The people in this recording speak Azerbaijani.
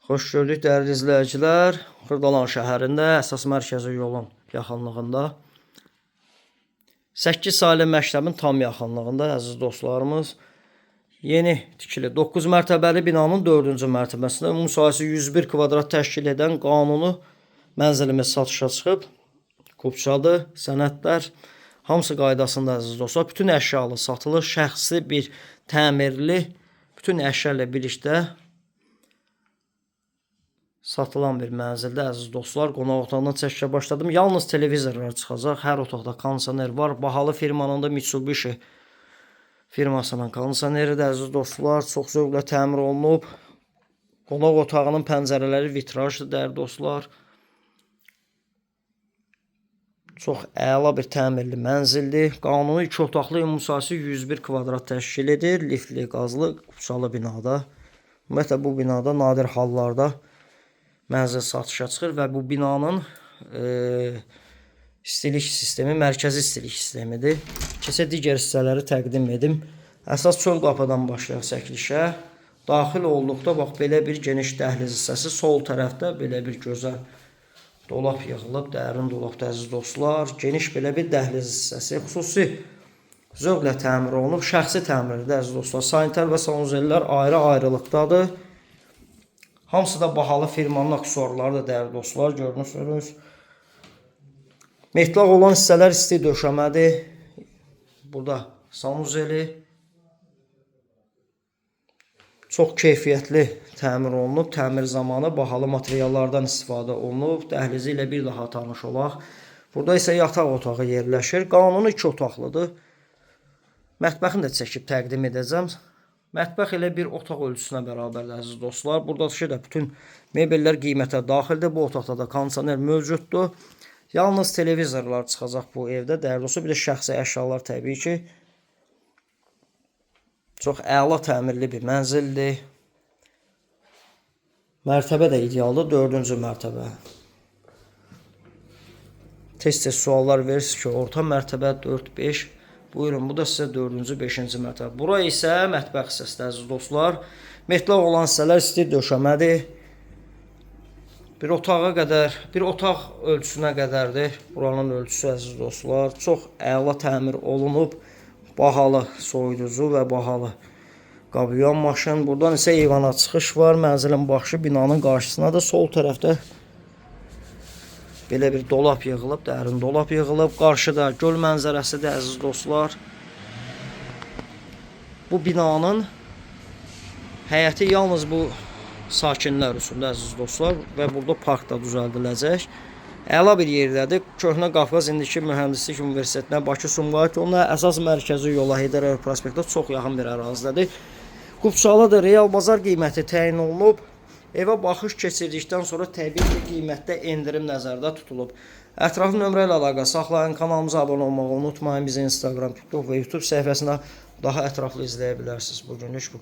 Xoş gördük dəyərli izləyicilər. Xırdalan şəhərində, əsas mərkəzi yolun yaxınlığında. 8 saylı məktəbin tam yaxınlığında əziz dostlarımız. Yeni tikili 9 mərtəbəli binanın 4-cü mərtəbəsində ümumi sahəsi 101 kvadrat təşkil edən qanuni mənzilimiz satışa çıxıb. Kupçadır, sənədlər hamısı qaydasında əziz dostlar. Bütün əşyalı satılır, şəxsi bir təmirli, bütün əşya ilə birlikdə satılan bir mənzildə əziz dostlar. Qonaq otağından çəkişə başladım. Yalnız televizorlar çıxacaq. Hər otaqda kondisioner var. Bahalı firmanın da Mitsubishi firmasının kondisioneridir əziz dostlar. Çox zövqlə təmir olunub. Qonaq otağının pəncərələri vitrajdır dəyərli dostlar. Çox əla bir təmirli mənzildir. Qanuni 2 otaqlı ümumi sahəsi 101 kvadrat təşkil edir. Liftli, qazlı, kupçalı binada. Ümumiyyətlə bu binada nadir hallarda mənzil satışa çıxır və bu binanın istilik sistemi mərkəzi istilik sistemidir. Keçə digər hissələri təqdim edim. Əsas çöl qapıdan başlayaq çəkilişə. Daxil olduqda bax belə bir geniş dəhliz hissəsi, sol tərəfdə belə bir gözəl dolab yığılıb, dərin dolabda əziz dostlar. Geniş belə bir dəhliz hissəsi, xüsusi zövqlə təmir olunub, şəxsi təmirdir əziz dostlar. Sanitar və sanuzellər ayrı-ayrılıqdadır. Hamısı da bahalı firmanın aksesuarları da dəyərli dostlar, görürsünüz. Metlaq olan hissələr isti döşəmədir. Burada sanuzeli. Çox keyfiyyətli təmir olunub. Təmir zamanı bahalı materiallardan istifadə olunub. Dəhlizi ilə bir daha tanış olaq. Burada isə yataq otağı yerləşir. Qanuni 2 otaqlıdır. Mətbəxini də çəkib təqdim edəcəm. Mətbəx elə bir otaq ölçüsünə bərabərdir əziz dostlar. Burada da bütün mebellər qiymətə daxildir. Bu otaqda da kondisioner mövcuddur. Yalnız televizorlar çıxacaq bu evdə dəyərli dostlar. Bir də şəxsi əşyalar təbii ki. Çox əla təmirli bir mənzildir. Mərtəbə də idealdır. 4-cü mərtəbə. Tez-tez suallar verirsiniz ki, orta mərtəbə 4-5. Buyurun, bu da sizə 4-cü, 5-ci mərtəbə. Bura isə mətbəx hissəsidir əziz dostlar. Metlaq olan hissələr isti döşəmədir. Bir otağa qədər, bir otaq ölçüsünə qədərdir. Buranın ölçüsü əziz dostlar. Çox əla təmir olunub. Bahalı soyuducu və bahalı qabıyan maşın. Buradan isə eyvana çıxış var. Mənzilin baxışı binanın qarşısına da sol tərəfdə belə bir dolab yığılıb, dərin dolab yığılıb. Qarşıda göl mənzərəsidir əziz dostlar. Bu binanın həyəti yalnız bu sakinlər üçündür əziz dostlar və burada park da düzəldiləcək. Əla bir yerdədir. Köhnə Qafqaz İndiki Mühəndislik Universitetinə, Bakı Sumqayıt yoluna, əsas mərkəzi yola Heydər Əliyev prospektə çox yaxın bir ərazidədir. Qupçalıdır. Real bazar qiyməti təyin olunub. Evə baxış keçirdikdən sonra təbii ki, qiymətdə endirim nəzərdə tutulub. Ətraflı nömrə ilə əlaqə saxlayın. Kanalımıza abunə olmağı unutmayın. Bizi Instagram, TikTok və YouTube səhifəsində daha ətraflı izləyə bilərsiniz. Bugünlük bu qədər.